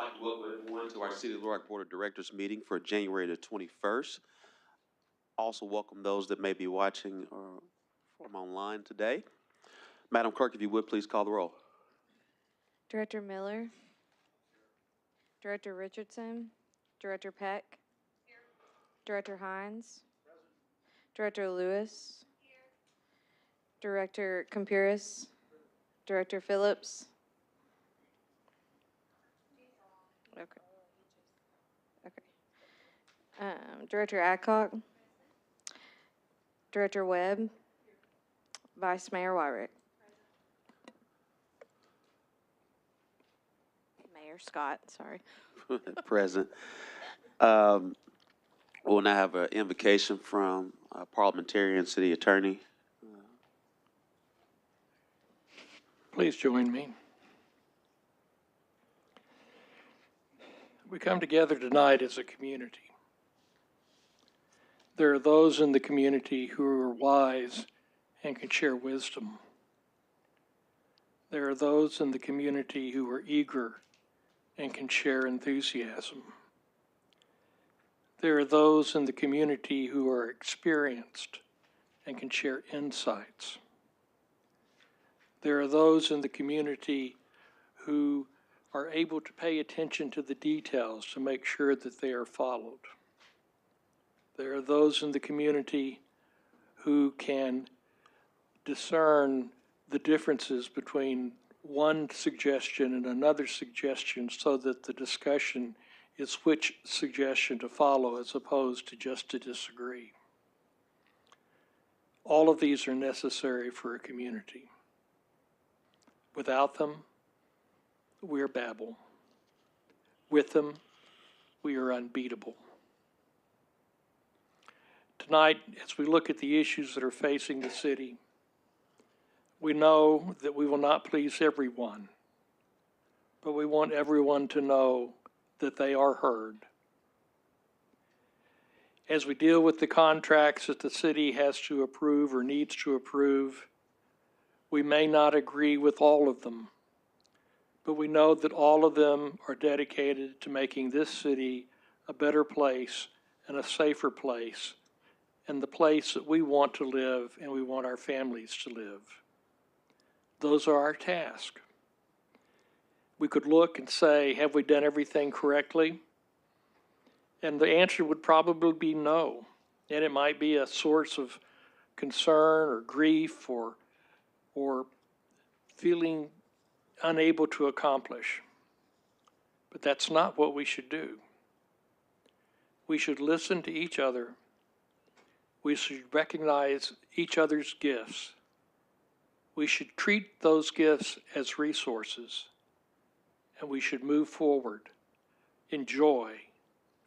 I'd like to welcome everyone to our City of Little Rock Board of Directors meeting for January the 21st. Also welcome those that may be watching from online today. Madam Clerk, if you would, please call the roll. Director Miller. Director Richardson. Director Peck. Here. Director Hines. Present. Director Lewis. Here. Director Compuris. Director Phillips. Okay. Director Adcock. Director Webb. Vice Mayor Wyrick. Mayor Scott, sorry. Present. We'll now have an invocation from Parliamentarian City Attorney. Please join me. We come together tonight as a community. There are those in the community who are wise and can share wisdom. There are those in the community who are eager and can share enthusiasm. There are those in the community who are experienced and can share insights. There are those in the community who are able to pay attention to the details to make sure that they are followed. There are those in the community who can discern the differences between one suggestion and another suggestion so that the discussion is which suggestion to follow as opposed to just to disagree. All of these are necessary for a community. Without them, we are Babel. With them, we are unbeatable. Tonight, as we look at the issues that are facing the city, we know that we will not please everyone, but we want everyone to know that they are heard. As we deal with the contracts that the city has to approve or needs to approve, we may not agree with all of them, but we know that all of them are dedicated to making this city a better place and a safer place, and the place that we want to live and we want our families to live. Those are our tasks. We could look and say, have we done everything correctly? And the answer would probably be no. And it might be a source of concern or grief or feeling unable to accomplish. But that's not what we should do. We should listen to each other. We should recognize each other's gifts. We should treat those gifts as resources, and we should move forward in joy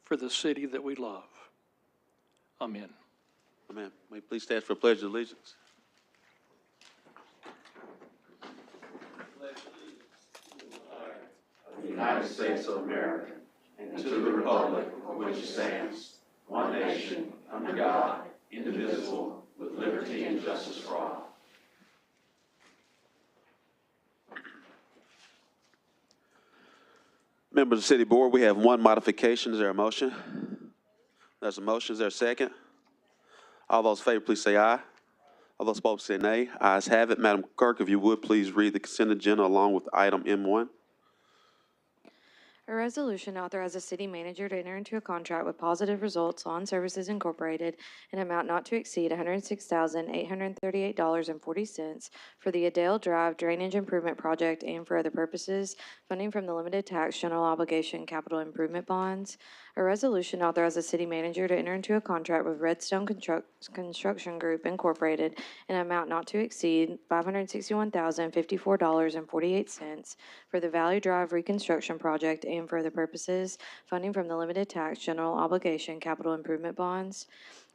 for the city that we love. Amen. Amen. May you please stand for a pledge of allegiance. The United States of America, and to the republic for which it stands, one nation, under God, indivisible, with liberty and justice for all. Members of the City Board, we have one modification. Is there a motion? There's a motion. Is there a second? All those in favor, please say aye. All those opposed, say nay. Ayes have it. Madam Clerk, if you would, please read the consent agenda along with item M1. A resolution authorizes the city manager to enter into a contract with Positive Results Lawn Services Incorporated in an amount not to exceed $106,838.40 for the Adele Drive Drainage Improvement Project and for other purposes, funding from the Limited Tax General Obligation Capital Improvement Bonds. A resolution authorizes the city manager to enter into a contract with Redstone Construction Group Incorporated in an amount not to exceed $561,054.48 for the Valley Drive Reconstruction Project and for other purposes, funding from the Limited Tax General Obligation Capital Improvement Bonds.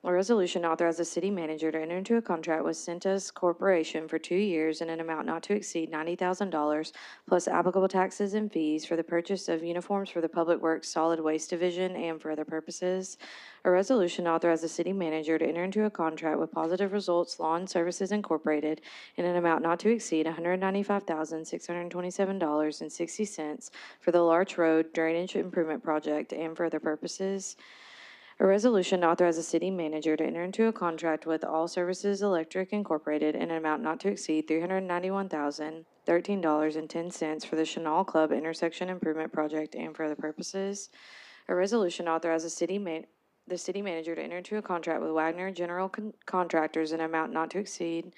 A resolution authorizes the city manager to enter into a contract with Centus Corporation for 2 years in an amount not to exceed $90,000 plus applicable taxes and fees for the purchase of uniforms for the Public Works Solid Waste Division and for other purposes. A resolution authorizes the city manager to enter into a contract with Positive Results Lawn Services Incorporated in an amount not to exceed $195,627.60 for the Larch Road Drainage Improvement Project and for other purposes. A resolution authorizes the city manager to enter into a contract with All Services Electric Incorporated in an amount not to exceed $391,013.10 for the Chenal Club Intersection Improvement Project and for other purposes. A resolution authorizes the city manager to enter into a contract with Wagner General Contractors in an amount not to exceed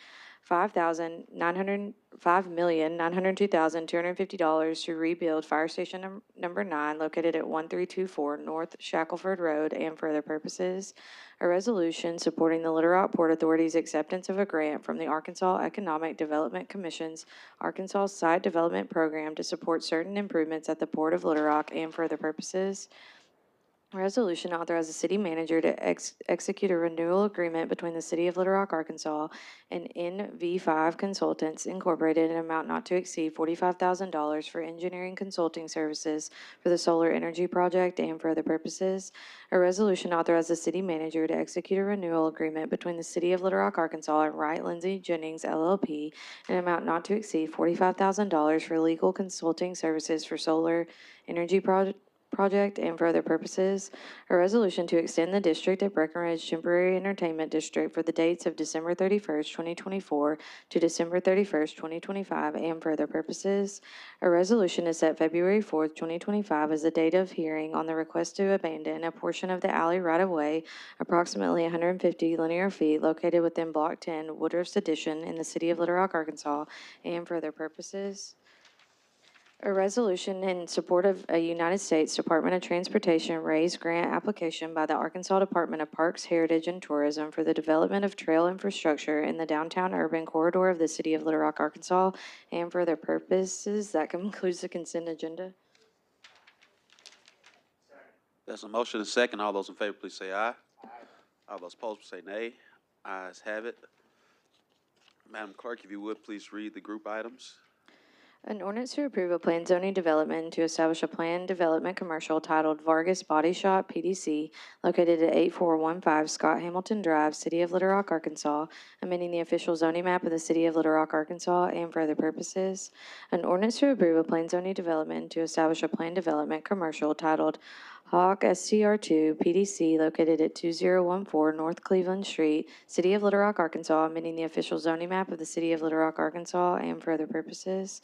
$5,902,250 to rebuild Fire Station Number 9 located at 1324 North Shackelford Road and for other purposes. A resolution supporting the Little Rock Port Authority's acceptance of a grant from the Arkansas Economic Development Commission's Arkansas Site Development Program to support certain improvements at the Port of Little Rock and for other purposes. Resolution authorizes the city manager to execute a renewal agreement between the City of Little Rock, Arkansas and NV5 Consultants Incorporated in an amount not to exceed $45,000 for engineering consulting services for the solar energy project and for other purposes. A resolution authorizes the city manager to execute a renewal agreement between the City of Little Rock, Arkansas and Wright Lindsay Jennings LLP in an amount not to exceed $45,000 for legal consulting services for solar energy project and for other purposes. A resolution to extend the district at Breckenridge Temporary Entertainment District for the dates of December 31st, 2024 to December 31st, 2025 and for other purposes. A resolution to set February 4th, 2025 as the date of hearing on the request to abandon a portion of the alley right-of-way approximately 150 linear feet located within Block 10 Woodruff's Addition in the city of Little Rock, Arkansas and for other purposes. A resolution in support of a United States Department of Transportation raised grant application by the Arkansas Department of Parks, Heritage, and Tourism for the development of trail infrastructure in the downtown urban corridor of the city of Little Rock, Arkansas, and for other purposes. That concludes the consent agenda. There's a motion and a second. All those in favor, please say aye. All those opposed, say nay. Ayes have it. Madam Clerk, if you would, please read the group items. An ordinance to approve a planned zoning development to establish a planned development commercial titled Vargas Body Shop PDC located at 8415 Scott Hamilton Drive, City of Little Rock, Arkansas, amending the official zoning map of the City of Little Rock, Arkansas, and for other purposes. An ordinance to approve a planned zoning development to establish a planned development commercial titled Hawk STR2 PDC located at 2014 North Cleveland Street, City of Little Rock, Arkansas, amending the official zoning map of the City of Little Rock, Arkansas, and for other purposes.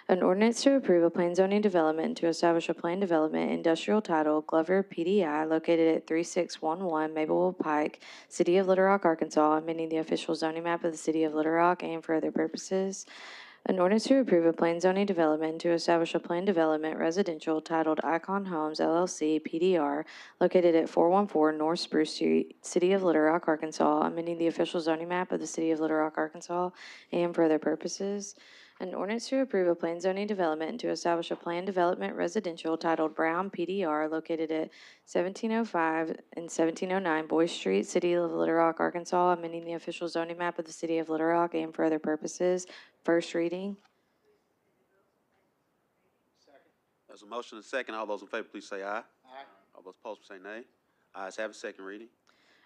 An ordinance to approve a planned zoning development to establish a planned development industrial title Glover PDI located at 3611 Mapleville Pike, City of Little Rock, Arkansas, amending the official zoning map of the City of Little Rock and for other purposes. An ordinance to approve a planned zoning development to establish a planned development residential titled Icon Homes LLC PDR located at 414 North Spruce Street, City of Little Rock, Arkansas, amending the official zoning map of the City of Little Rock, Arkansas, and for other purposes. An ordinance to approve a planned zoning development to establish a planned development residential titled Brown PDR located at 1705 and 1709 Boyce Street, City of Little Rock, Arkansas, amending the official zoning map of the City of Little Rock and for other purposes. First reading. There's a motion and a second. All those in favor, please say aye. Aye. All those opposed, say nay. Ayes have it. Second reading.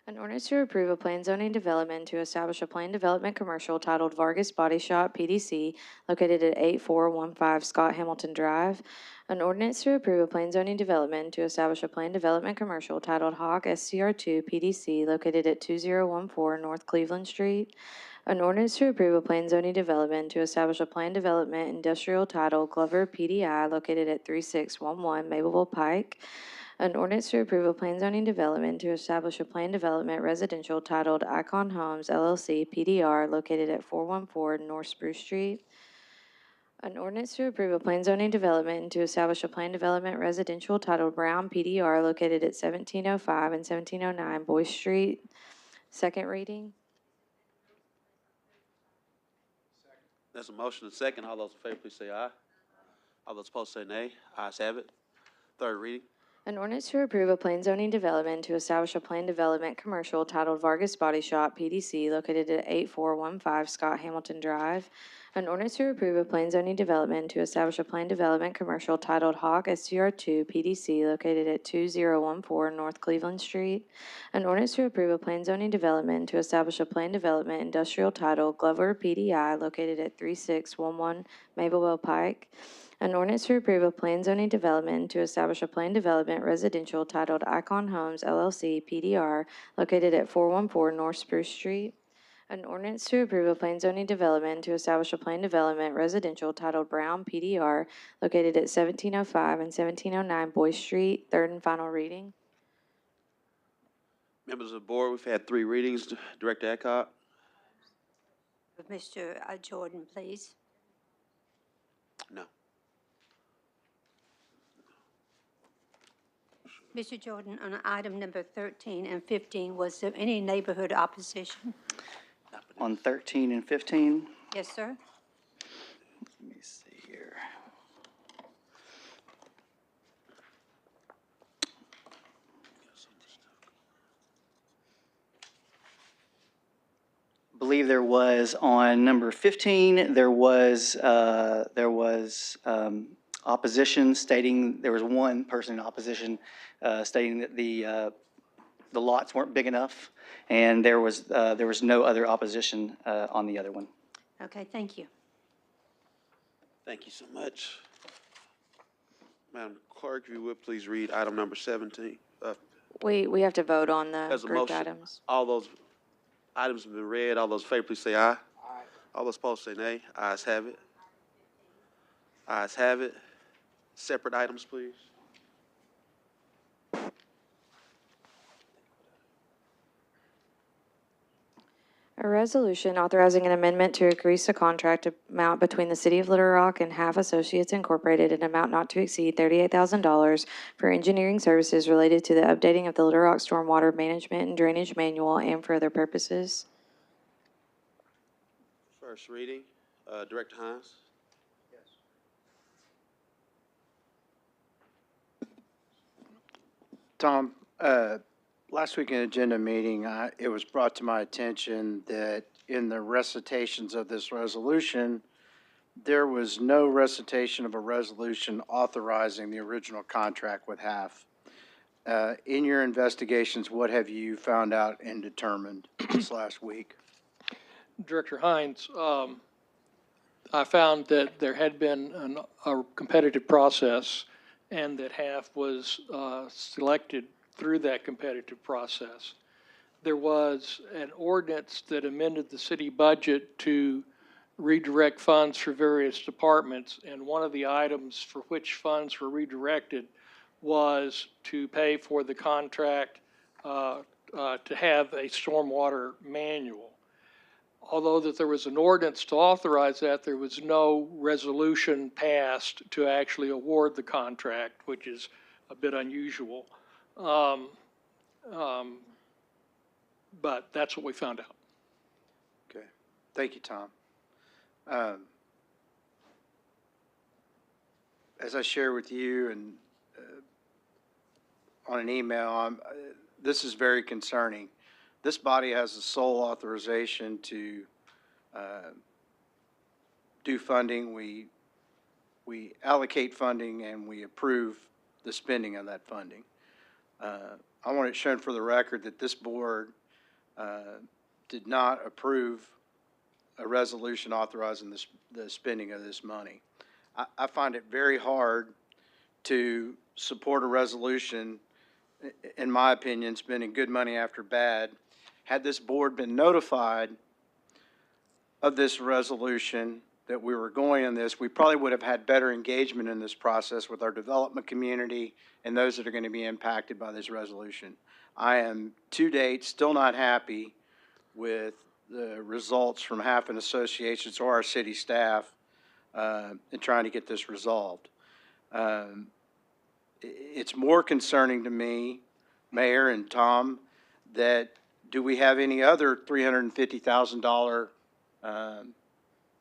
An ordinance to approve a planned zoning development to establish a planned development commercial titled Vargas Body Shop PDC located at 8415 Scott Hamilton Drive. An ordinance to approve a planned zoning development to establish a planned development commercial titled Hawk SCR2 PDC located at 2014 North Cleveland Street. An ordinance to approve a planned zoning development to establish a planned development industrial title Glover PDI located at 3611 Mapleville Pike. An ordinance to approve a planned zoning development to establish a planned development residential titled Icon Homes LLC PDR located at 414 North Spruce Street. An ordinance to approve a planned zoning development to establish a planned development residential titled Brown PDR located at 1705 and 1709 Boyce Street. Second reading. There's a motion and a second. All those in favor, please say aye. All those opposed, say nay. Ayes have it. Third reading. An ordinance to approve a plan zoning development to establish a planned development commercial titled Vargas Body Shop, PDC, located at 8415 Scott Hamilton Drive. An ordinance to approve a plan zoning development to establish a planned development commercial titled Hawk STR2, PDC, located at 2014 North Cleveland Street. An ordinance to approve a plan zoning development to establish a planned development industrial titled Glover PDI, located at 3611 Mableville Pike. An ordinance to approve a plan zoning development to establish a planned development residential titled Icon Homes LLC PDR, located at 414 North Spruce Street. An ordinance to approve a plan zoning development to establish a planned development residential titled Brown PDR, located at 1705 and 1709 Boyce Street, third and final reading. Members of the board, we've had 3 readings. Director Adcock. With Mr. Jordan, please. No. Mr. Jordan, on item number 13 and 15, was there any neighborhood opposition? On 13 and 15, Yes, sir. let me see here. I believe there was on number 15, there was opposition stating, there was one person in opposition stating that the lots weren't big enough, and there was no other opposition on the other one. Okay, thank you. Thank you so much. Madam Clerk, if you would, please read item number 17. We have to vote on the As a grouped motion. items. All those items have been read. All those in favor, please say aye. Aye. All those opposed say nay. Ayes have it. Ayes have it. Separate items, please. A resolution authorizing an amendment to increase the contract amount between the City of Little Rock and Half Associates Incorporated in an amount not to exceed $38,000 for engineering services related to the updating of the Little Rock Stormwater Management and Drainage Manual and for other purposes. First reading, Director Hines. Tom, last week in agenda meeting, it was brought to my attention that in the recitations of this resolution, there was no recitation of a resolution authorizing the original contract with HAF. In your investigations, what have you found out and determined this last week? Director Hines, I found that there had been a competitive process and that HAF was selected through that competitive process. There was an ordinance that amended the city budget to redirect funds for various departments, and one of the items for which funds were redirected was to pay for the contract to have a stormwater manual. Although that there was an ordinance to authorize that, there was no resolution passed to actually award the contract, which is a bit unusual. But that's what we found out. Okay, thank you, Tom. As I shared with you and on an email, this is very concerning. This body has the sole authorization to do funding. We allocate funding and we approve the spending of that funding. I want it shown for the record that this board did not approve a resolution authorizing the spending of this money. I find it very hard to support a resolution, in my opinion, spending good money after bad. Had this board been notified of this resolution that we were going on this, we probably would have had better engagement in this process with our development community and those that are going to be impacted by this resolution. I am, to date, still not happy with the results from HAF and Associations or our city staff in trying to get this resolved. It's more concerning to me, Mayor and Tom, that do we have any other $350,000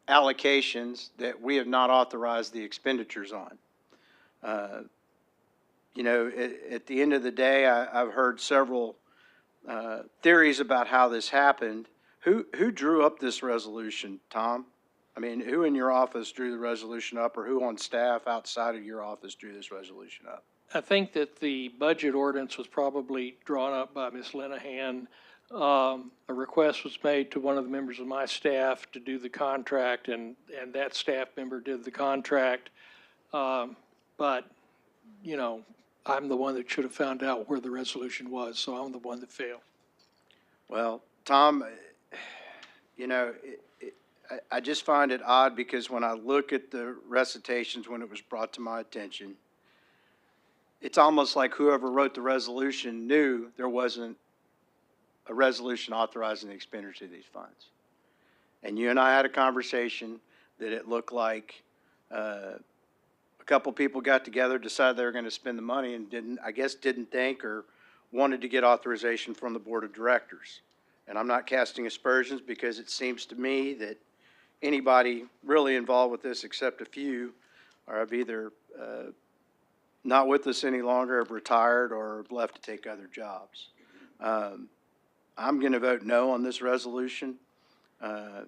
allocations that we have not authorized the expenditures on? you know, at the end of the day, I've heard several theories about how this happened. Who drew up this resolution, Tom? I mean, who in your office drew the resolution up, or who on staff outside of your office drew this resolution up? I think that the budget ordinance was probably drawn up by Ms. Lenahan. A request was made to one of the members of my staff to do the contract, and that staff member did the contract. But, you know, I'm the one that should have found out where the resolution was, so I'm the one that failed. Well, Tom, you know, I just find it odd because when I look at the recitations when it was brought to my attention, it's almost like whoever wrote the resolution knew there wasn't a resolution authorizing the expenditure of these funds. And you and I had a conversation that it looked like a couple people got together, decided they were going to spend the money and didn't think or wanted to get authorization from the board of directors. And I'm not casting aspersions because it seems to me that anybody really involved with this, except a few, have either not with us any longer, have retired, or have left to take other jobs. I'm going to vote no on this resolution. I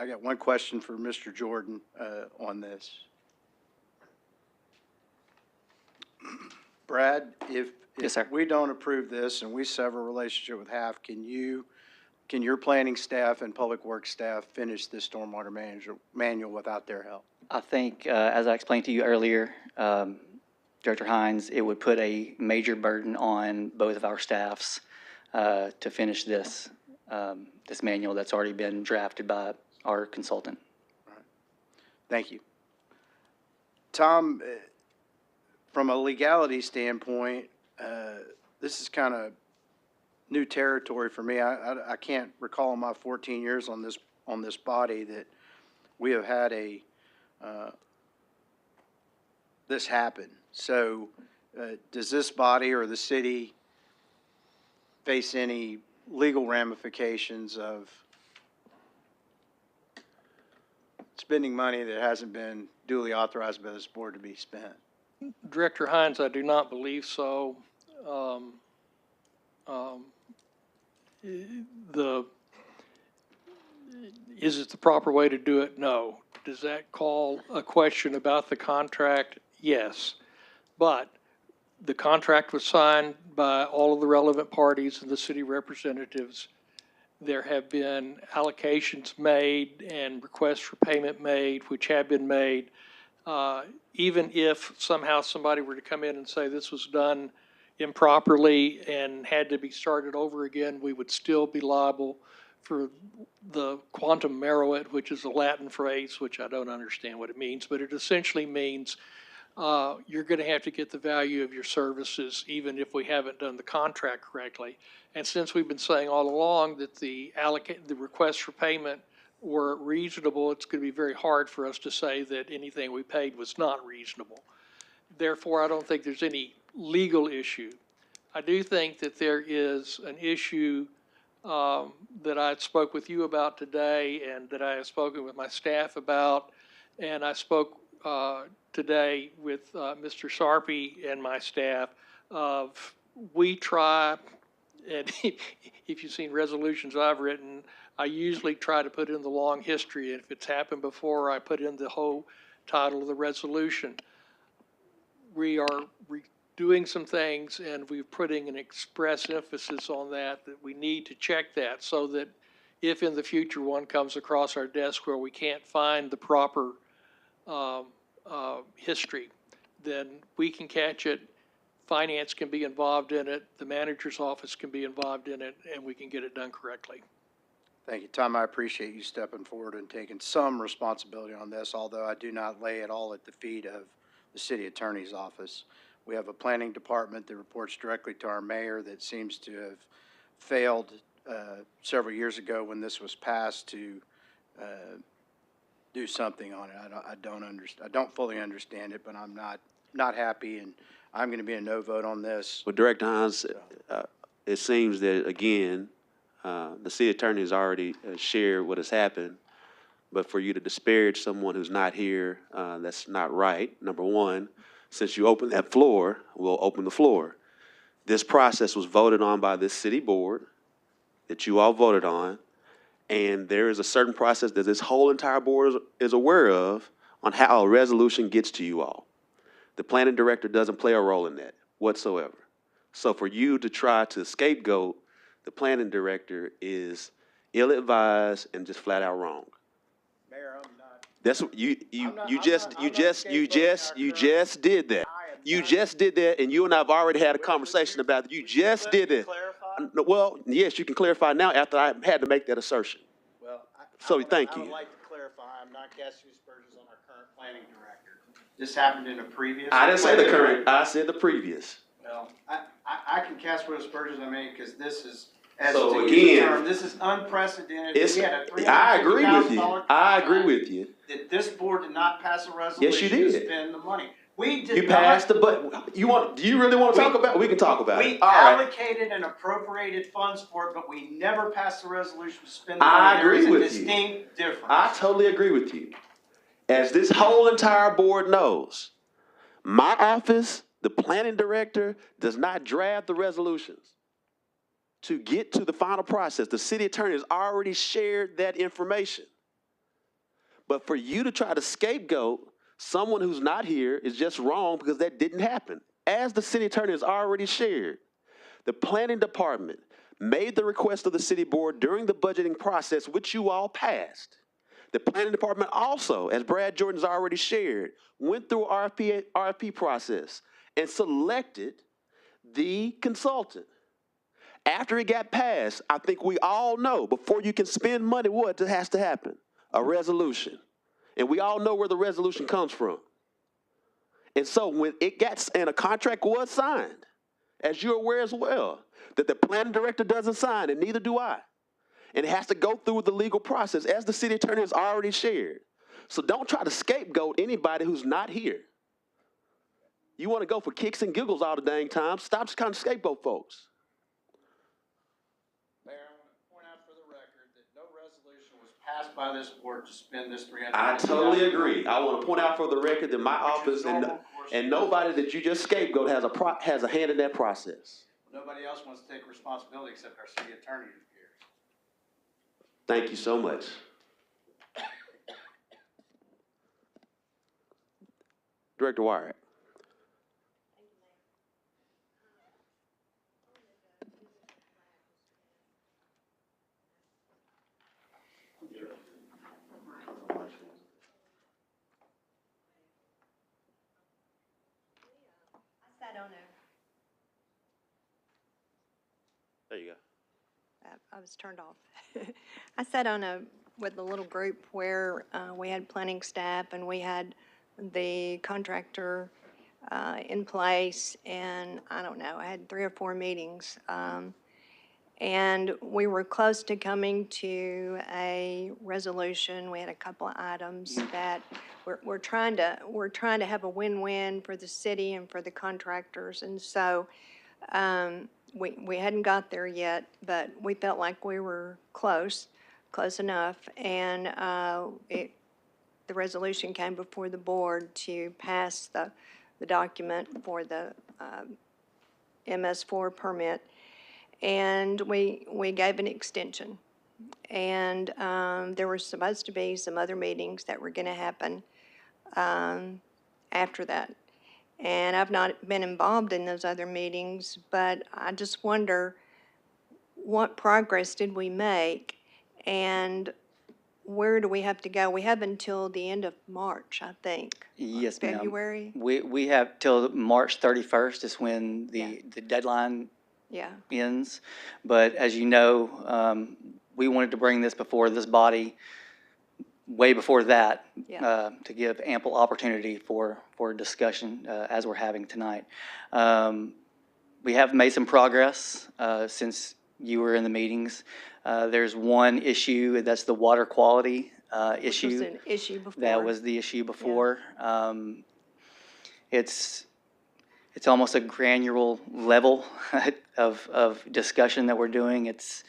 got one question for Mr. Jordan on this. Brad, if Yes, sir. we don't approve this and we sever a relationship with HAF, can your planning staff and public works staff finish this stormwater manual without their help? I think, as I explained to you earlier, Director Hines, it would put a major burden on both of our staffs to finish this, this manual that's already been drafted by our consultant. Thank you. Tom, from a legality standpoint, this is kind of new territory for me. I can't recall in my 14 years on this body that we have had this happen. So does this body or the city face any legal ramifications of spending money that hasn't been duly authorized by this board to be spent? Director Hines, I do not believe so. Is it the proper way to do it? No. Does that call a question about the contract? Yes. But the contract was signed by all of the relevant parties and the city representatives. There have been allocations made and requests for payment made, which have been made. Even if somehow somebody were to come in and say this was done improperly and had to be started over again, we would still be liable for the quantum meruit, which is a Latin phrase, which I don't understand what it means, but it essentially means you're going to have to get the value of your services even if we haven't done the contract correctly. And since we've been saying all along that the requests for payment were reasonable, it's going to be very hard for us to say that anything we paid was not reasonable. Therefore, I don't think there's any legal issue. I do think that there is an issue that I spoke with you about today and that I have spoken with my staff about, and I spoke today with Mr. Sarpy and my staff of we try, and if you've seen resolutions I've written, I usually try to put in the long history, and if it's happened before, I put in the whole title of the resolution. We are doing some things, and we're putting an express emphasis on that we need to check that so that if in the future one comes across our desk where we can't find the proper history, then we can catch it. Finance can be involved in it. The manager's office can be involved in it, and we can get it done correctly. Thank you, Tom. I appreciate you stepping forward and taking some responsibility on this, although I do not lay it all at the feet of the city attorney's office. We have a planning department that reports directly to our mayor that seems to have failed several years ago when this was passed to do something on it. I don't fully understand it, but I'm not happy, and I'm going to be a no vote on this. Well, Director Hines, it seems that, again, the city attorney has already shared what has happened, but for you to disparage someone who's not here, that's not right, number one. Since you opened that floor, we'll open the floor. This process was voted on by this city board that you all voted on, and there is a certain process that this whole entire board is aware of on how a resolution gets to you all. The planning director doesn't play a role in that whatsoever. So for you to try to scapegoat the planning director is ill-advised and just flat out wrong. Mayor, I'm not. That's what you I'm not just did that. I am You not- just did that, and you and I have already had a conversation about it. You just did it. No, well, yes, you can clarify now after I had to make that assertion. Well, So, thank I would you. like to clarify, I'm not casting aspersions on our current planning director. This happened in a previous. I didn't say the current, I said the previous. Well, I can cast what aspersions I may, because this is, as So to use the again, term, this is unprecedented. It's, We had a I agree with you. $350,000 I agree contract with you. that this board did not pass a resolution Yes, you to did. spend the money. We did You not. passed the, but do you really want to talk about it? We can talk about We it. All right. allocated and appropriated funds for it, but we never passed a resolution to spend the I money. agree There with is a you. distinct difference. I totally agree with you. As this whole entire board knows, my office, the planning director, does not draft the resolutions to get to the final process. The city attorney has already shared that information. But for you to try to scapegoat someone who's not here is just wrong because that didn't happen. As the city attorney has already shared, the planning department made the request of the city board during the budgeting process, which you all passed. The planning department also, as Brad Jordan has already shared, went through an RFP process and selected the consultant. After it got passed, I think we all know before you can spend money, what has to happen? A resolution. And we all know where the resolution comes from. And so when it got, and a contract was signed, as you're aware as well, that the planning director doesn't sign, and neither do I. And it has to go through the legal process, as the city attorney has already shared. So don't try to scapegoat anybody who's not here. You want to go for kicks and giggles all the dang time, stop trying to scapegoat folks. Mayor, I want to point out for the record that no resolution was passed by this board to spend this $350,000. I totally agree. I want to point out for the record that my office and nobody that you just scapegoat has a hand in that process. Nobody else wants to take responsibility except our city attorney who cares. Thank you so much. Director Wyatt. There you go. I was turned off. I sat with a little group where we had planning staff and we had the contractor in place, and I don't know, I had 3 or 4 meetings. And we were close to coming to a resolution. We had a couple of items that we're trying to have a win-win for the city and for the contractors. And so we hadn't got there yet, but we felt like we were close enough. And the resolution came before the board to pass the document for the MS4 permit. And we gave an extension. And there were supposed to be some other meetings that were going to happen after that. And I've not been involved in those other meetings, but I just wonder, what progress did we make, and where do we have to go? We have until the end of March, I think. Yes, ma'am. February? We have till March 31st is when the deadline Yeah. ends. But as you know, we wanted to bring this before this body way before that, Yeah. to give ample opportunity for discussion as we're having tonight. We have made some progress since you were in the meetings. There's one issue, that's the water quality issue. Which was an issue before. That was the issue before. It's almost a granular level of discussion that we're doing. It's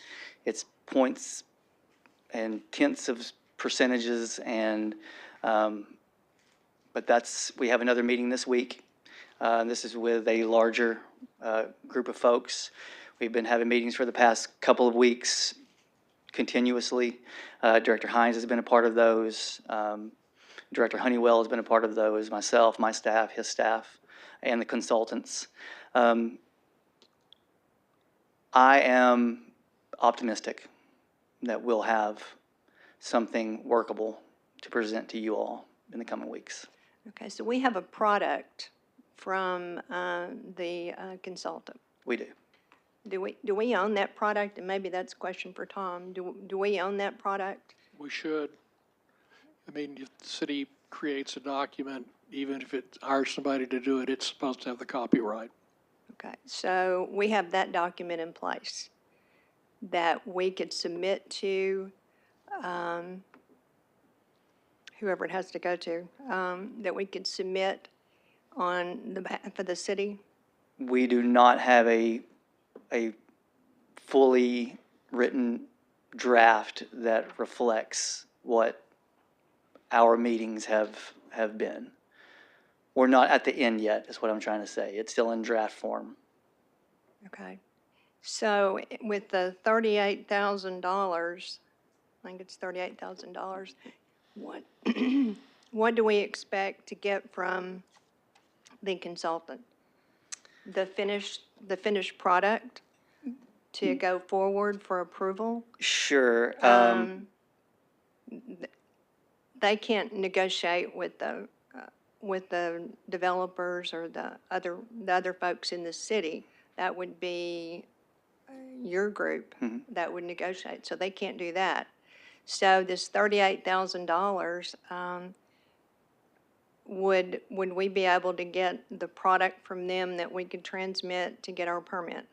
points and tenths of percentages, and but we have another meeting this week, This is with a larger group of folks. We've been having meetings for the past couple of weeks continuously. Director Hines has been a part of those. Director Honeywell has been a part of those, myself, my staff, his staff, and the consultants. I am optimistic that we'll have something workable to present to you all in the coming weeks. Okay, so we have a product from the consultant. We do. Do we own that product? And maybe that's a question for Tom. Do we own that product? We should. I mean, if the city creates a document, even if it hires somebody to do it, it's supposed to have the copyright. Okay, so we have that document in place that we could submit to whoever it has to go to, that we could submit on the behalf of the city? We do not have a fully written draft that reflects what our meetings have been. We're not at the end yet, is what I'm trying to say. It's still in draft form. Okay. So with the $38,000, I think it's $38,000, what, what do we expect to get from the consultant? The finished product to go forward for approval? Sure. They can't negotiate with the developers or the other folks in the city. That would be your group that would negotiate, so they can't do that. So this $38,000, would we be able to get the product from them that we could transmit to get our permit?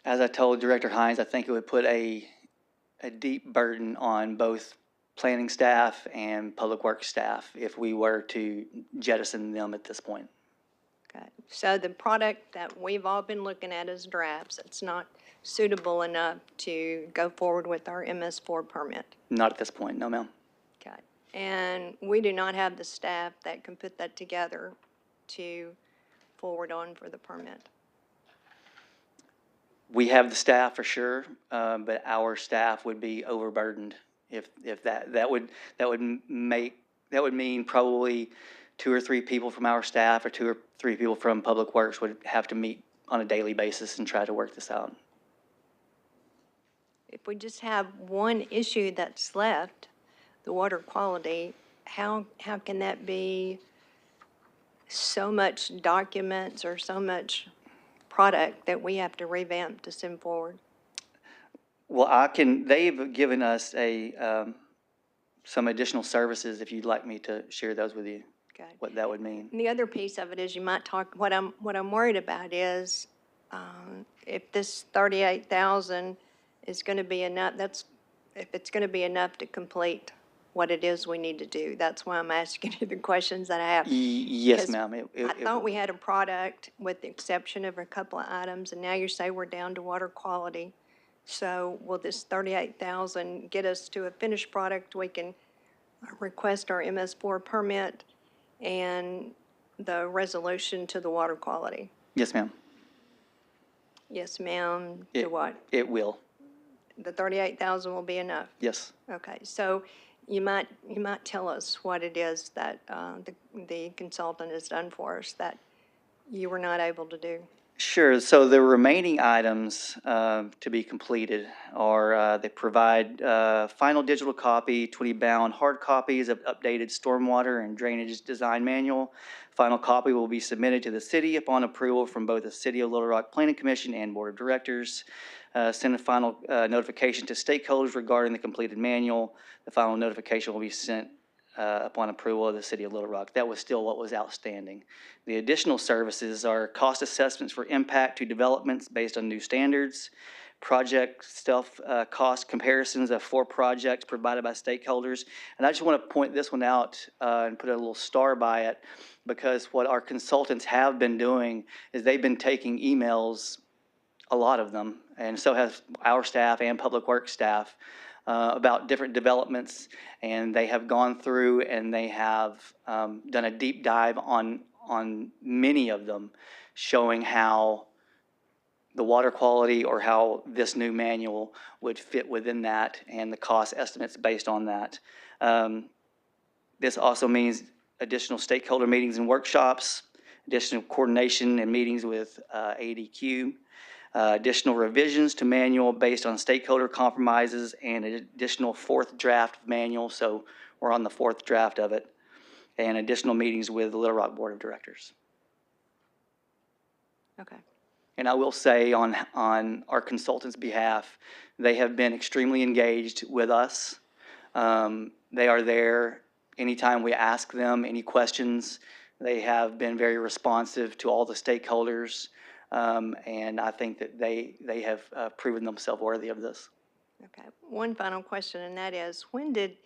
As I told Director Hines, I think it would put a deep burden on both planning staff and public works staff if we were to jettison them at this point. Okay, so the product that we've all been looking at is drafts. It's not suitable enough to go forward with our MS4 permit. Not at this point, no ma'am. Okay, and we do not have the staff that can put that together to forward on for the permit. We have the staff for sure, but our staff would be overburdened if that would mean probably 2 or 3 people from our staff or 2 or 3 people from Public Works would have to meet on a daily basis and try to work this out. If we just have one issue that's left, the water quality, how can that be so much documents or so much product that we have to revamp to send forward? Well, they've given us some additional services if you'd like me to share those with you, Okay. what that would mean. And the other piece of it is you might talk, what I'm worried about is if this 38,000 is going to be enough, if it's going to be enough to complete what it is we need to do. That's why I'm asking you the questions that I have. Yes, 'Cause ma'am. I thought we had a product with the exception of a couple of items, and now you say we're down to water quality. So will this 38,000 get us to a finished product? We can request our MS4 permit and the resolution to the water quality. Yes, ma'am. Yes, ma'am, to what? It will. The 38,000 will be enough? Yes. Okay, so you might tell us what it is that the consultant has done for us that you were not able to do. Sure. So the remaining items to be completed are they provide final digital copy, 20-bound hard copies of updated stormwater and drainage design manual. Final copy will be submitted to the city upon approval from both the City of Little Rock Planning Commission and Board of Directors. Send a final notification to stakeholders regarding the completed manual. The final notification will be sent upon approval of the City of Little Rock. That was still what was outstanding. The additional services are cost assessments for impact to developments based on new standards, project cost comparisons of 4 projects provided by stakeholders. And I just want to point this one out and put a little star by it, because what our consultants have been doing is they've been taking emails, a lot of them, and so has our staff and Public Works staff, about different developments, and they have gone through and they have done a deep dive on many of them, showing how the water quality or how this new manual would fit within that and the cost estimates based on that. This also means additional stakeholder meetings and workshops, additional coordination and meetings with ADQ, additional revisions to manual based on stakeholder compromises, and an additional fourth draft of manual, so we're on the fourth draft of it, and additional meetings with the Little Rock Board of Directors. Okay. And I will say on our consultants' behalf, they have been extremely engaged with us. They are there anytime we ask them any questions. They have been very responsive to all the stakeholders, and I think that they have proven themselves worthy of this. Okay. One final question, and that is, when did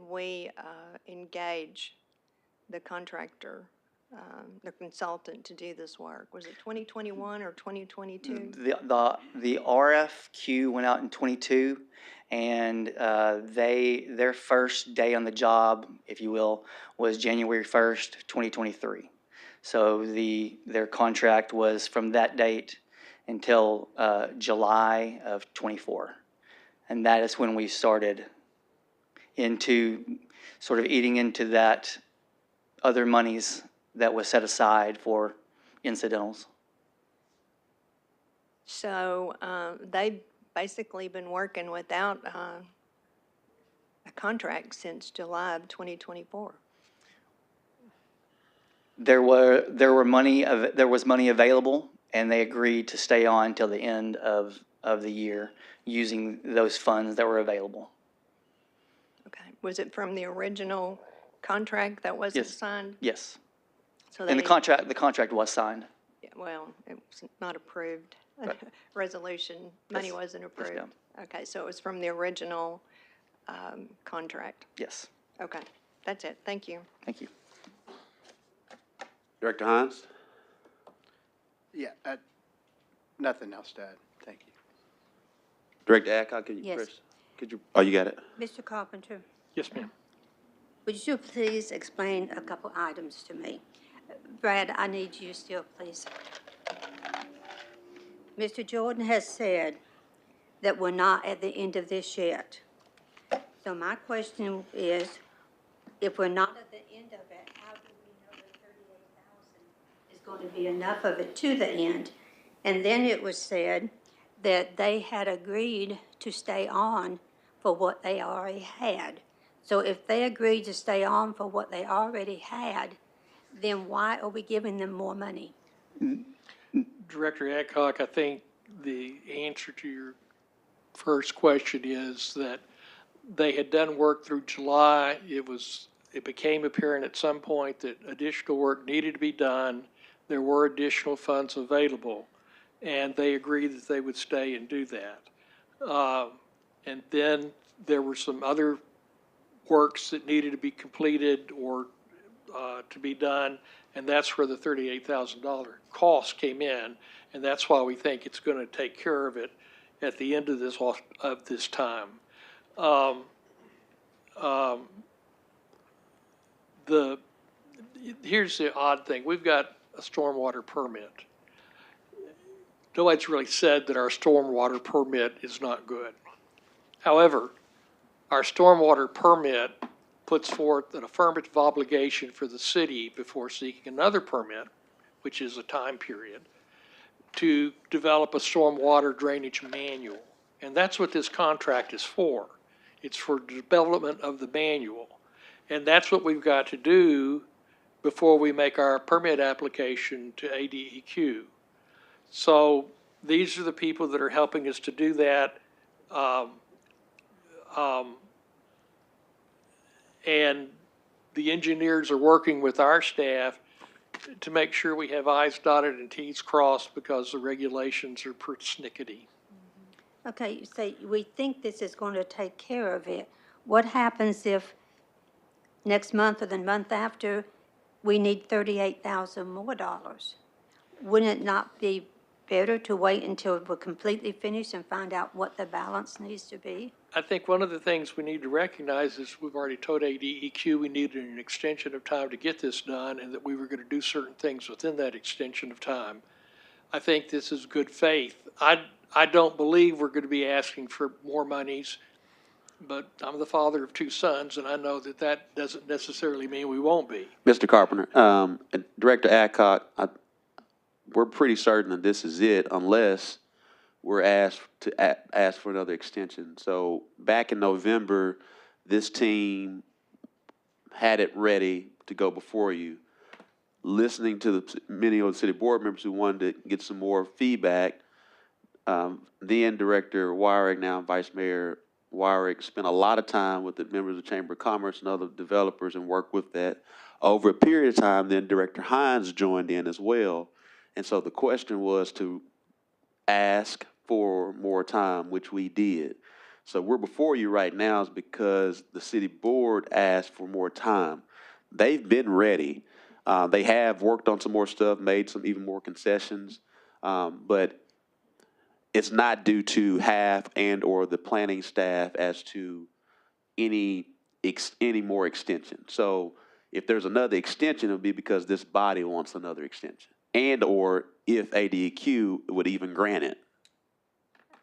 we engage the contractor, the consultant to do this work? Was it 2021 or 2022? The RFQ went out in '22, and their first day on the job, if you will, was January 1st, 2023. So their contract was from that date until July of '24, and that is when we started into sort of eating into that other monies that was set aside for incidentals. So they've basically been working without a contract since July of 2024. There was money available, and they agreed to stay on till the end of the year using those funds that were available. Okay. Was it from the original contract that wasn't Yes. signed? Yes, So and the contract was signed. Yeah, well, it was not approved. Right. Resolution, money Yes. wasn't Yes, approved. ma'am. Okay, so it was from the original contract. Yes, Okay, that's it. Thank you. thank you. Director Hines? Yeah, nothing else to add. Thank you. Director Adcock, Yes. Chris, could you, oh, you got it. Mr. Carpenter, Yes, ma'am. would you please explain a couple items to me? Brad, I need you still, please. Mr. Jordan has said that we're not at the end of this yet. So my question is, if we're not at the end of it, how do we know that 38,000 is going to be enough of it to the end? And then it was said that they had agreed to stay on for what they already had. So if they agreed to stay on for what they already had, then why are we giving them more money? Director Adcock, I think the answer to your first question is that they had done work through July. It became apparent at some point that additional work needed to be done. There were additional funds available, and they agreed that they would stay and do that. And then there were some other works that needed to be completed or to be done, and that's where the $38,000 cost came in, and that's why we think it's going to take care of it at the end of this time. Here's the odd thing. We've got a stormwater permit. Nobody's really said that our stormwater permit is not good. However, our stormwater permit puts forth an affirmative obligation for the city before seeking another permit, which is a time period, to develop a stormwater drainage manual. And that's what this contract is for. It's for development of the manual. And that's what we've got to do before we make our permit application to ADEQ. So these are the people that are helping us to do that. And the engineers are working with our staff to make sure we have I's dotted and T's crossed because the regulations are persnickety. Okay, you say we think this is going to take care of it. What happens if next month or the month after we need $38,000 more? Wouldn't it not be better to wait until we're completely finished and find out what the balance needs to be? I think one of the things we need to recognize is we've already told ADEQ we needed an extension of time to get this done and that we were going to do certain things within that extension of time. I think this is good faith. I don't believe we're going to be asking for more monies, but I'm the father of two sons, and I know that that doesn't necessarily mean we won't be. Mr. Carpenter, and Director Adcock, we're pretty certain that this is it unless we're asked to ask for another extension. So back in November, this team had it ready to go before you. Listening to many of the city board members who wanted to get some more feedback, then Director Wyrick, now Vice Mayor Wyrick, spent a lot of time with the members of the Chamber of Commerce and other developers and worked with that. Over a period of time, then Director Hines joined in as well. And so the question was to ask for more time, which we did. So we're before you right now is because the city board asked for more time. They've been ready. They have worked on some more stuff, made some even more concessions, but it's not due to half and or the planning staff as to any more extension. So if there's another extension, it'll be because this body wants another extension, and or if ADEQ would even grant it.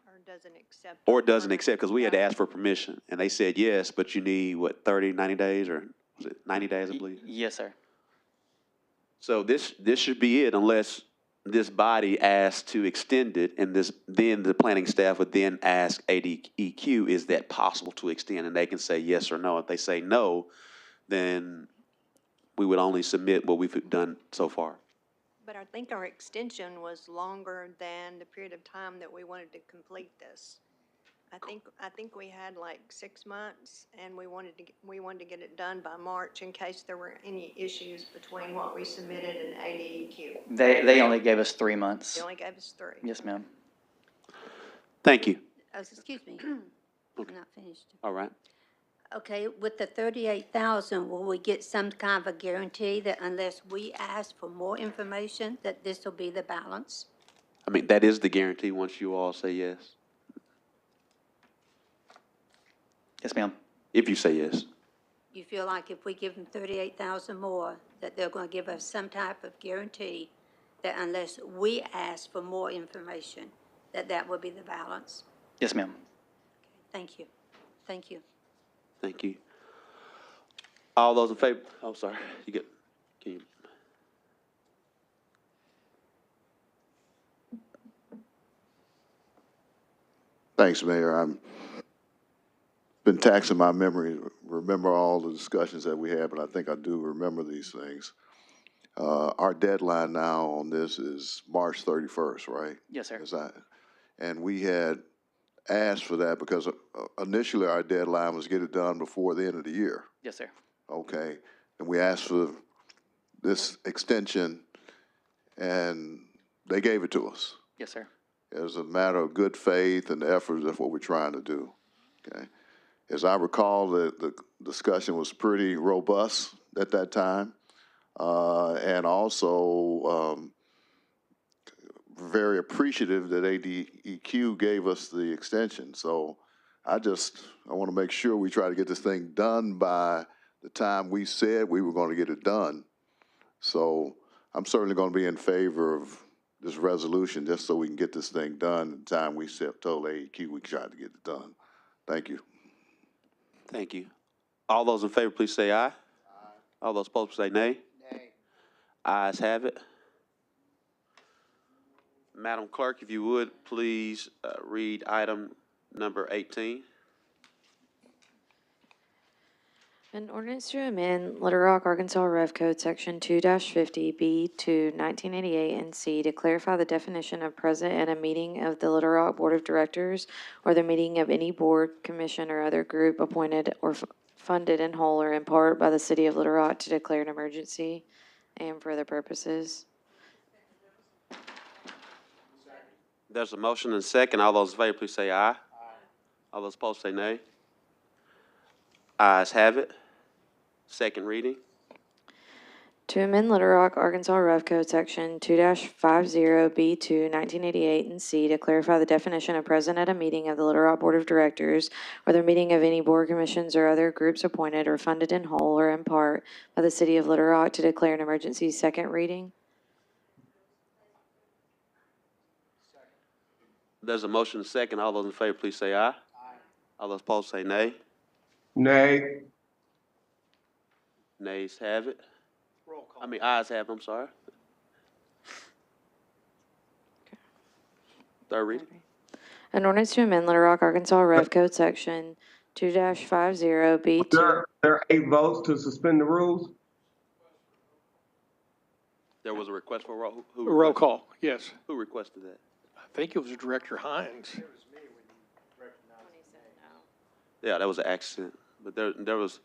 Or doesn't accept. Or doesn't accept, because we had asked for permission, and they said yes, but you need, what, 30, 90 days, or was it 90 days, I believe? Yes, sir. So this should be it, unless this body asks to extend it, and then the planning staff would then ask ADEQ, is that possible to extend? And they can say yes or no. If they say no, then we would only submit what we've done so far. But I think our extension was longer than the period of time that we wanted to complete this. I think we had like 6 months, and we wanted to get it done by March in case there were any issues between what we submitted and ADEQ. They only gave us 3 months. They only gave us 3. Yes, ma'am. Thank you. Excuse me, I'm not finished. All right. Okay, with the 38,000, will we get some kind of a guarantee that unless we ask for more information, that this will be the balance? I mean, that is the guarantee once you all say yes. Yes, ma'am. If you say yes. You feel like if we give them 38,000 more, that they're going to give us some type of guarantee that unless we ask for more information, that will be the balance? Yes, ma'am. Thank you. Thank you. Thank you. All those in favor? Oh, sorry. Can you? Thanks, Mayor. I've been taxing my memory, remember all the discussions that we had, but I think I do remember these things. Our deadline now on this is March 31st, right? Yes, sir. And we had asked for that because initially our deadline was get it done before the end of the year. Yes, sir. Okay. And we asked for this extension, and they gave it to us. Yes, sir. As a matter of good faith and effort, that's what we're trying to do. Okay. As I recall, the discussion was pretty robust at that time, and also very appreciative that ADEQ gave us the extension. So I want to make sure we try to get this thing done by the time we said we were going to get it done. So I'm certainly going to be in favor of this resolution just so we can get this thing done in the time we told AEQ we tried to get it done. Thank you. Thank you. All those in favor, please say aye. Aye. All those opposed, say nay. Nay. Ayes have it. Madam Clerk, if you would, please read item number 18. An ordinance to amend Little Rock, Arkansas Rev Code Section 2-50 B2 1988 and C to clarify the definition of present at a meeting of the Little Rock Board of Directors or the meeting of any board, commission, or other group appointed or funded in whole or in part by the city of Little Rock to declare an emergency and for other purposes. There's a motion and a second. All those in favor, please say aye. Aye. All those opposed, say nay. Ayes have it. Second reading. To amend Little Rock, Arkansas Rev Code Section 2-50B2, 1988, and C to clarify the definition of present at a meeting of the Little Rock Board of Directors or the meeting of any board, commissions, or other groups appointed or funded in whole or in part by the City of Little Rock to declare an emergency. Second reading. There's a motion and a second. All those in favor, please say aye. Aye. All those opposed say nay. Nay. Nays have it. Roll call. Ayes have it, I'm sorry. Third reading. An ordinance to amend Little Rock, Arkansas Rev Code Section 2-50B2. There are 8 votes to suspend the rules. There was a request for roll. Who Roll requested- call, yes. Who requested that? I think it was Director Hines. Yeah, that was an accident. But there was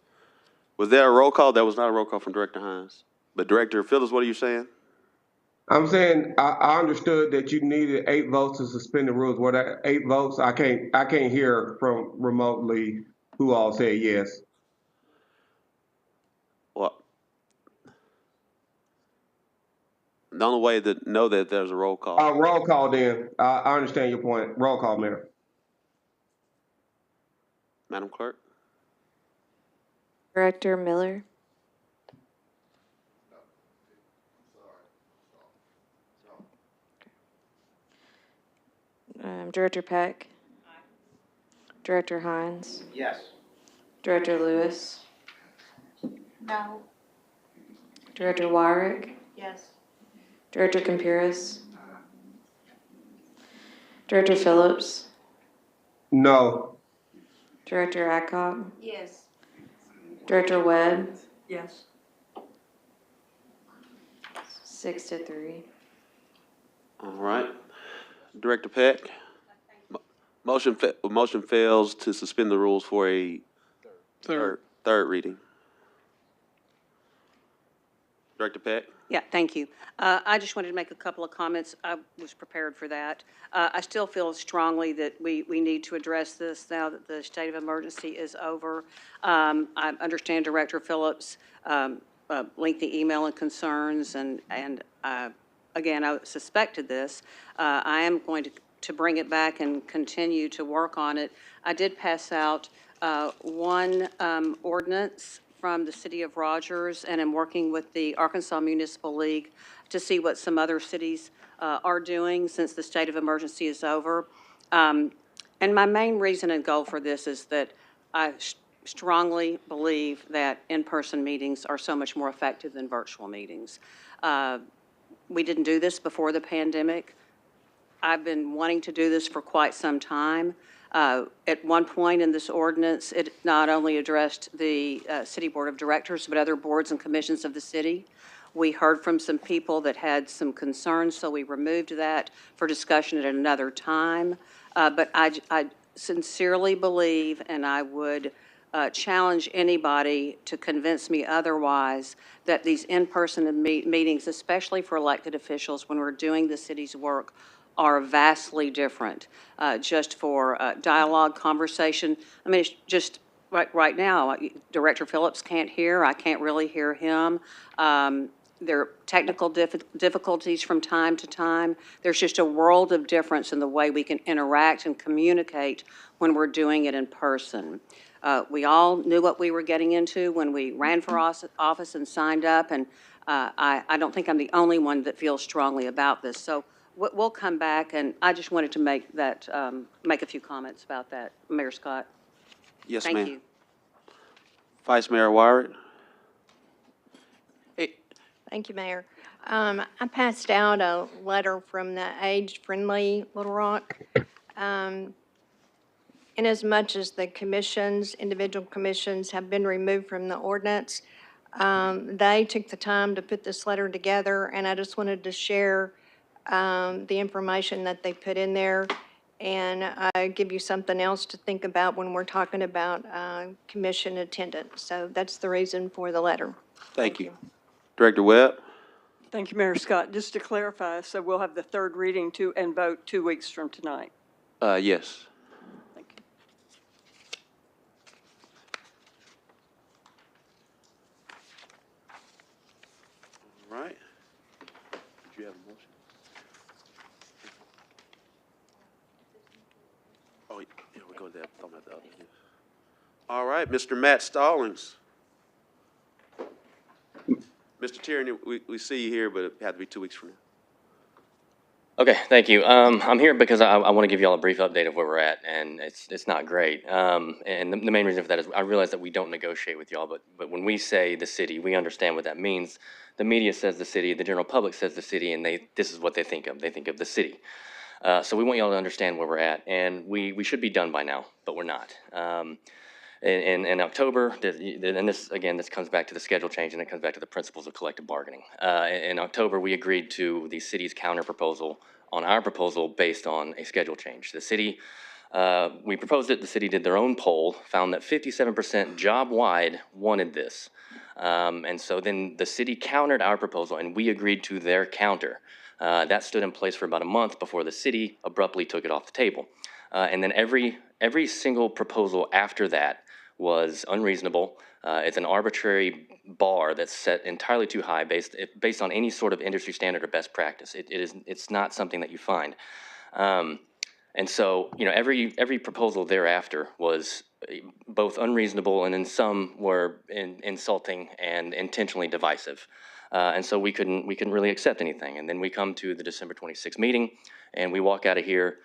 there a roll call? There was not a roll call from Director Hines. But Director Phillips, what are you saying? I'm saying I understood that you needed 8 votes to suspend the rules. Were there 8 votes? I can't hear from remotely who all said yes. Well, the only way to know that there's a roll call. Roll call then. I understand your point. Roll call, Mayor. Madam Clerk? Director Miller. Director Peck. Director Hines. Yes. Director Lewis. No. Director Wyrick. Yes. Director Campuris. Director Phillips. No. Director Adcock. Yes. Director Webb. Yes. 6-3. All right. Director Peck? Motion fails to suspend the rules for a third reading. Director Peck? Yeah, thank you. I just wanted to make a couple of comments. I was prepared for that. I still feel strongly that we need to address this now that the state of emergency is over. I understand Director Phillips' lengthy email and concerns, and again, I suspected this. I am going to bring it back and continue to work on it. I did pass out one ordinance from the city of Rogers, and I'm working with the Arkansas Municipal League to see what some other cities are doing since the state of emergency is over. And my main reason and goal for this is that I strongly believe that in-person meetings are so much more effective than virtual meetings. We didn't do this before the pandemic. I've been wanting to do this for quite some time. At one point in this ordinance, it not only addressed the City Board of Directors, but other boards and commissions of the city. We heard from some people that had some concerns, so we removed that for discussion at another time. But I sincerely believe, and I would challenge anybody to convince me otherwise, that these in-person meetings, especially for elected officials when we're doing the city's work, are vastly different. Just for dialogue, conversation. I mean, it's just right now, Director Phillips can't hear. I can't really hear him. There are technical difficulties from time to time. There's just a world of difference in the way we can interact and communicate when we're doing it in person. We all knew what we were getting into when we ran for office and signed up, and I don't think I'm the only one that feels strongly about this. So we'll come back, and I just wanted to make that, make a few comments about that, Mayor Scott. Yes, ma'am. Thank you. Vice Mayor Wyrick? Thank you, Mayor. I passed out a letter from the Age-Friendly Little Rock. Inasmuch as the commissions, individual commissions have been removed from the ordinance, they took the time to put this letter together, and I just wanted to share the information that they put in there and give you something else to think about when we're talking about commission attendance. So that's the reason for the letter. Thank you. Director Webb? Thank you, Mayor Scott. Just to clarify, so we'll have the third reading and vote 2 weeks from tonight. Yes. Thank you. right. Did you have a motion? Oh, yeah, we'll go to that. Talking about the others. Yeah. All right, Mr. Matt Stallings. Mr. Tierney, we see you here, but it had to be 2 weeks from now. Okay, thank you. I'm here because I want to give you all a brief update of where we're at, and it's not great. And the main reason for that is I realize that we don't negotiate with y'all, but when we say the city, we understand what that means. The media says the city, the general public says the city, and this is what they think of. They think of the city. So we want y'all to understand where we're at, and we should be done by now, but we're not. In October, and this, again, this comes back to the schedule change, and it comes back to the principles of collective bargaining. In October, we agreed to the city's counter proposal on our proposal based on a schedule change. The city, we proposed it, the city did their own poll, found that 57% job-wide wanted this. And so then the city countered our proposal, and we agreed to their counter. That stood in place for about a month before the city abruptly took it off the table. And then every single proposal after that was unreasonable. It's an arbitrary bar that's set entirely too high based on any sort of industry standard or best practice. It's not something that you find. And so, you know, every proposal thereafter was both unreasonable and in some were insulting and intentionally divisive. And so we couldn't really accept anything. And then we come to the December 26th meeting, and we walk out of here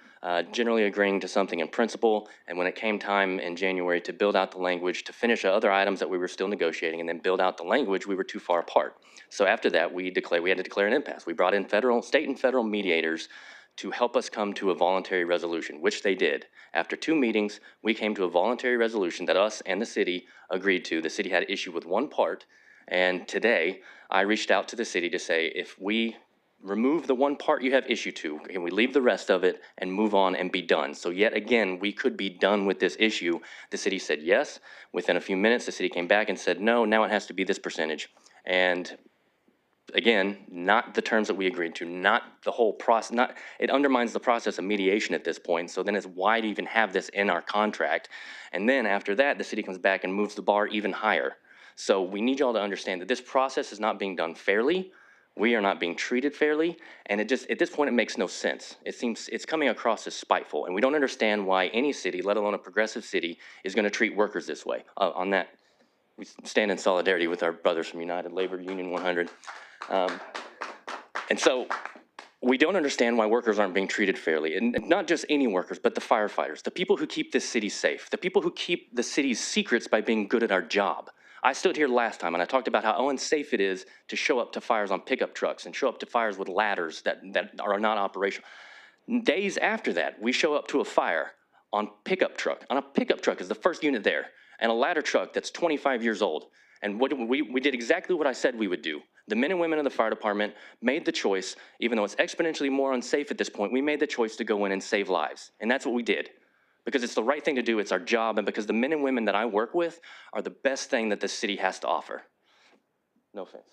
generally agreeing to something in principle. And when it came time in January to build out the language, to finish other items that we were still negotiating, and then build out the language, we were too far apart. So after that, we had to declare an impasse. We brought in state and federal mediators to help us come to a voluntary resolution, which they did. After 2 meetings, we came to a voluntary resolution that us and the city agreed to. The city had issue with one part, and today I reached out to the city to say, if we remove the one part you have issue to, can we leave the rest of it and move on and be done? So yet again, we could be done with this issue. The city said yes. Within a few minutes, the city came back and said, no, now it has to be this percentage. And again, not the terms that we agreed to, not the whole process, it undermines the process of mediation at this point. So then it's why to even have this in our contract? And then after that, the city comes back and moves the bar even higher. So we need y'all to understand that this process is not being done fairly. We are not being treated fairly, and at this point, it makes no sense. It's coming across as spiteful, and we don't understand why any city, let alone a progressive city, is going to treat workers this way. On that, we stand in solidarity with our brothers from United Labor Union 100. And so we don't understand why workers aren't being treated fairly, and not just any workers, but the firefighters, the people who keep this city safe, the people who keep the city's secrets by being good at our job. I stood here last time and I talked about how unsafe it is to show up to fires on pickup trucks and show up to fires with ladders that are not operational. Days after that, we show up to a fire on a pickup truck is the first unit there, and a ladder truck that's 25 years old. And we did exactly what I said we would do. The men and women of the fire department made the choice, even though it's exponentially more unsafe at this point, we made the choice to go in and save lives. And that's what we did. Because it's the right thing to do, it's our job, and because the men and women that I work with are the best thing that this city has to offer. No offense.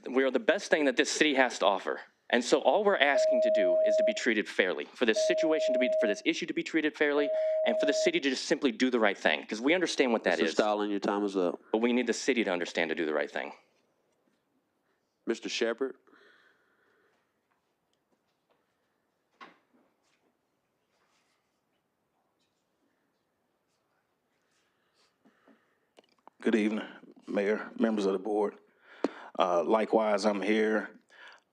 We are the best thing that this city has to offer. And so all we're asking to do is to be treated fairly, for this issue to be treated fairly, and for the city to just simply do the right thing. Because we understand what that is. Mr. Stalin, your time is up. But we need the city to understand to do the right thing. Mr. Shepard. Good evening, Mayor, members of the board. Likewise, I'm here,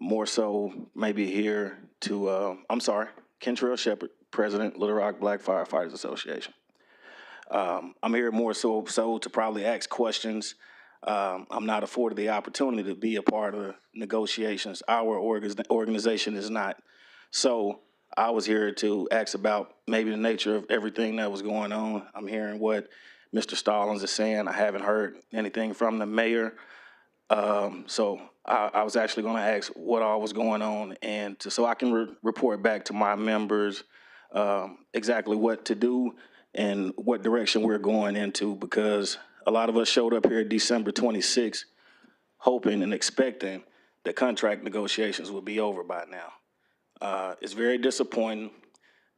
more so maybe here to, Kentrell Shepard, President, Little Rock Black Firefighters Association. I'm here more so to probably ask questions. I'm not afforded the opportunity to be a part of the negotiations. Our organization is not. So I was here to ask about maybe the nature of everything that was going on. I'm hearing what Mr. Stallings is saying. I haven't heard anything from the mayor. So I was actually going to ask what all was going on, and so I can report back to my members exactly what to do and what direction we're going into, because a lot of us showed up here December 26th hoping and expecting that contract negotiations would be over by now. It's very disappointing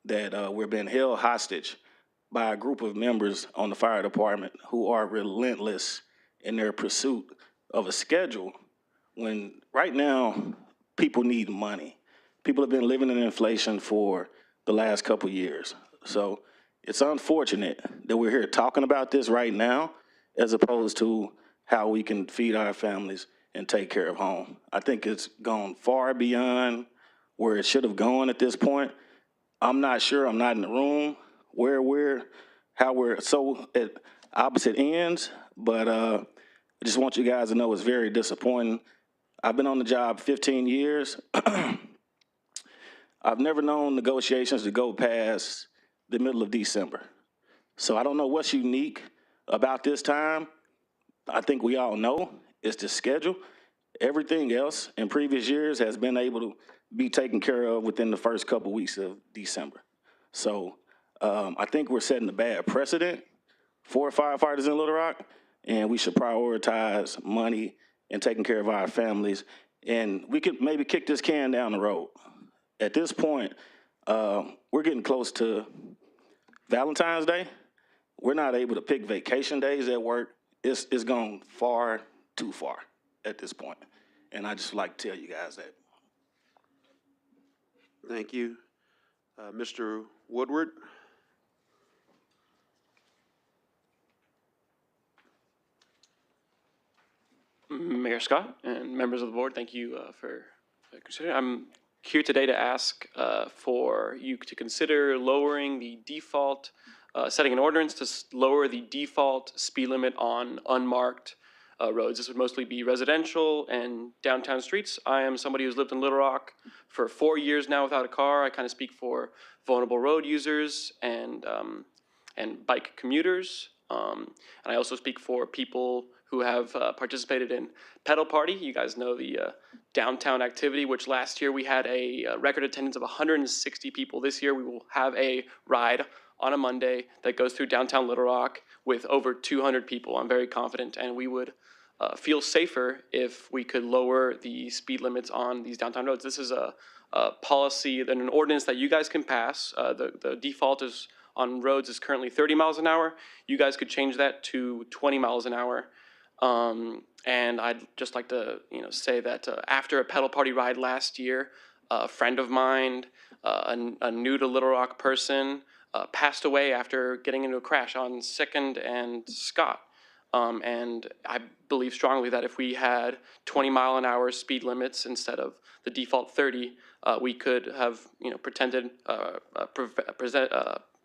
that we're being held hostage by a group of members on the fire department who are relentless in their pursuit of a schedule when right now people need money. People have been living in inflation for the last couple years. So it's unfortunate that we're here talking about this right now as opposed to how we can feed our families and take care of home. I think it's gone far beyond where it should have gone at this point. I'm not sure, I'm not in the room how we're so at opposite ends, but I just want you guys to know it's very disappointing. I've been on the job 15 years. I've never known negotiations to go past the middle of December. So I don't know what's unique about this time. I think we all know it's the schedule. Everything else in previous years has been able to be taken care of within the first couple weeks of December. So I think we're setting a bad precedent for firefighters in Little Rock, and we should prioritize money and taking care of our families. And we could maybe kick this can down the road. At this point, we're getting close to Valentine's Day. We're not able to pick vacation days at work. It's gone far too far at this point. And I just like to tell you guys that. Thank you. Mr. Woodward? Mayor Scott and members of the board, thank you for considering. I'm here today to ask for you to consider lowering the default, setting an ordinance to lower the default speed limit on unmarked roads. This would mostly be residential and downtown streets. I am somebody who's lived in Little Rock for 4 years now without a car. I kind of speak for vulnerable road users and bike commuters. And I also speak for people who have participated in Pedal Party. You guys know the downtown activity, which last year we had a record attendance of 160 people. This year we will have a ride on a Monday that goes through downtown Little Rock with over 200 people. I'm very confident, and we would feel safer if we could lower the speed limits on these downtown roads. This is a policy and an ordinance that you guys can pass. The default is on roads is currently 30 miles an hour. You guys could change that to 20 miles an hour. And I'd just like to, say that after a pedal party ride last year, a friend of mine, a new to Little Rock person, passed away after getting into a crash on 2nd and Scott. And I believe strongly that if we had 20-mile-an-hour speed limits instead of the default 30, we could have,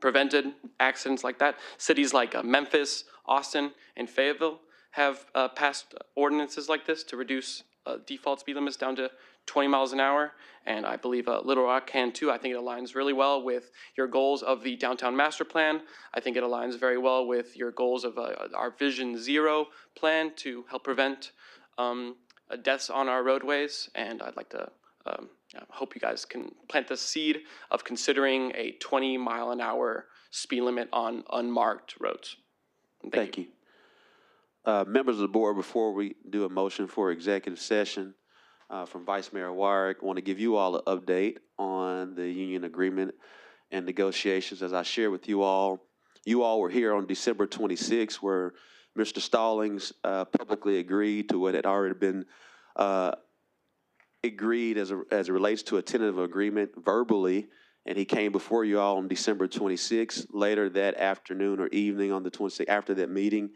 prevented accidents like that. Cities like Memphis, Austin, and Fayetteville have passed ordinances like this to reduce default speed limits down to 20 miles an hour, and I believe Little Rock can too. I think it aligns really well with your goals of the downtown master plan. I think it aligns very well with your goals of our Vision Zero plan to help prevent deaths on our roadways, and I'd like to hope you guys can plant the seed of considering a 20-mile-an-hour speed limit on unmarked roads. Thank you. Members of the board, before we do a motion for executive session from Vice Mayor Wyrick, I want to give you all an update on the union agreement and negotiations. As I shared with you all were here on December 26th, where Mr. Stallings publicly agreed to what had already been agreed as it relates to a tentative agreement verbally, and he came before you all on December 26th. Later that afternoon or evening on the 26th, after that meeting,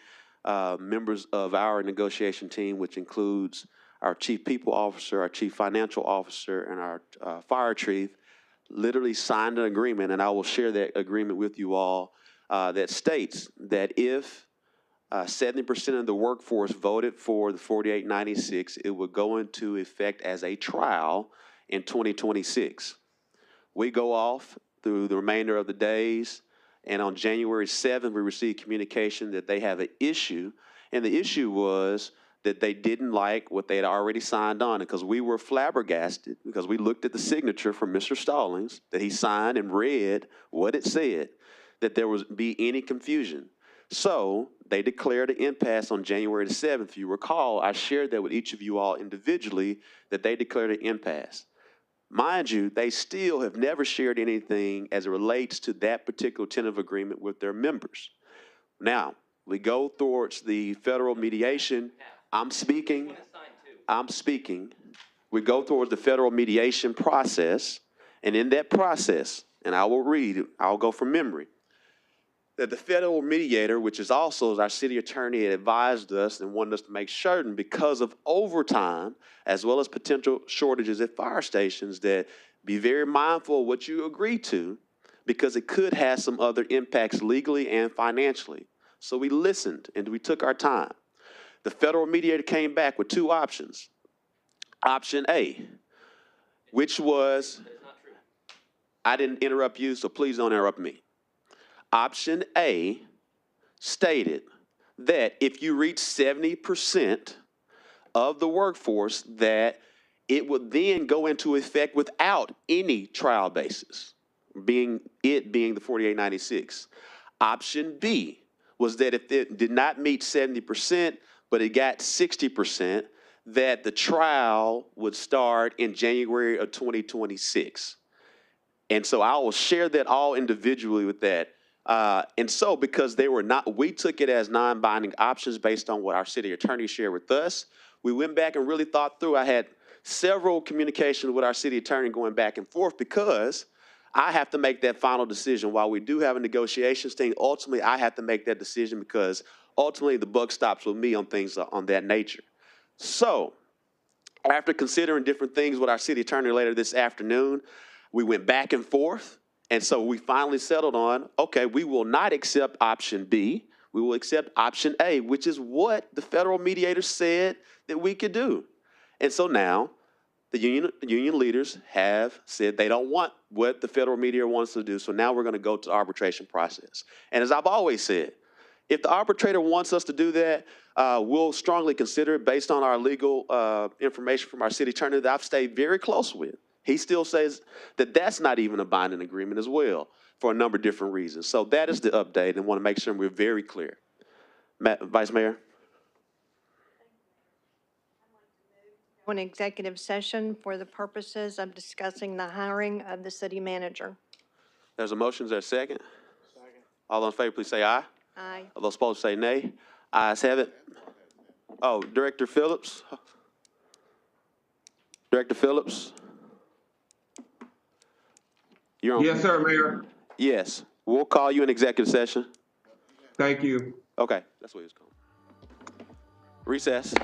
members of our negotiation team, which includes our chief people officer, our chief financial officer, and our fire chief, literally signed an agreement, and I will share that agreement with you all, that states that if 70% of the workforce voted for the 4896, it would go into effect as a trial in 2026. We go off through the remainder of the days, and on January 7th, we received communication that they have an issue, and the issue was that they didn't like what they had already signed on, because we were flabbergasted because we looked at the signature from Mr. Stallings that he signed and read what it said, that there would be any confusion. So they declared an impasse on January the 7th. If you recall, I shared that with each of you all individually, that they declared an impasse. Mind you, they still have never shared anything as it relates to that particular tentative agreement with their members. Now, we go towards the federal mediation. I'm speaking. I'm speaking, we go towards the federal mediation process, and in that process, and I will read, I'll go from memory, that the federal mediator, which is also our city attorney, had advised us and wanted us to make certain because of overtime, as well as potential shortages at fire stations, that be very mindful of what you agree to, because it could have some other impacts legally and financially. So we listened and we took our time. The federal mediator came back with two options. Option A, which was, I didn't interrupt you, so please don't interrupt me. Option A stated that if you reach 70% of the workforce, that it would then go into effect without any trial basis, being the 4896. Option B was that if it did not meet 70%, but it got 60%, that the trial would start in January of 2026. And so I will share that all individually with that. And so because they were not, we took it as non-binding options based on what our city attorney shared with us. We went back and really thought through. I had several communications with our city attorney going back and forth because I have to make that final decision. While we do have a negotiations team, ultimately I have to make that decision because ultimately the buck stops with me on things on that nature. So after considering different things with our city attorney later this afternoon, we went back and forth. And so we finally settled on, okay, we will not accept option B. We will accept option A, which is what the federal mediator said that we could do. And so now the union leaders have said they don't want what the federal mediator wants to do. So now we're going to go to the arbitration process. And as I've always said, if the arbitrator wants us to do that, we'll strongly consider it based on our legal information from our city attorney that I've stayed very close with. He still says that that's not even a binding agreement as well for a number of different reasons. So that is the update, and want to make sure we're very clear. Vice Mayor? An executive session for the purposes of discussing the hiring of the city manager. There's a motion. Is there a second? Second. All those in favor, please say aye. Aye. All those opposed, say nay. Ayes have it. Oh, Director Phillips? Director Phillips? You're on. Yes, sir, Mayor. Yes. We'll call you in executive session. Thank you. Okay. That's what he was calling. Recess.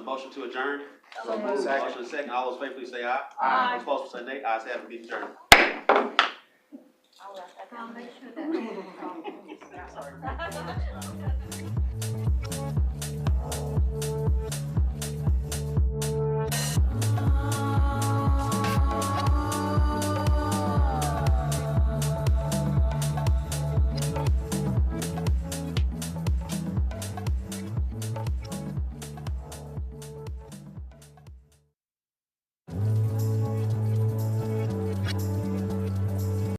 motion to adjourn? So moved. Motion and second. All those in favor, please say aye. Aye. Those opposed, say nay. Ayes have it. Meeting adjourned.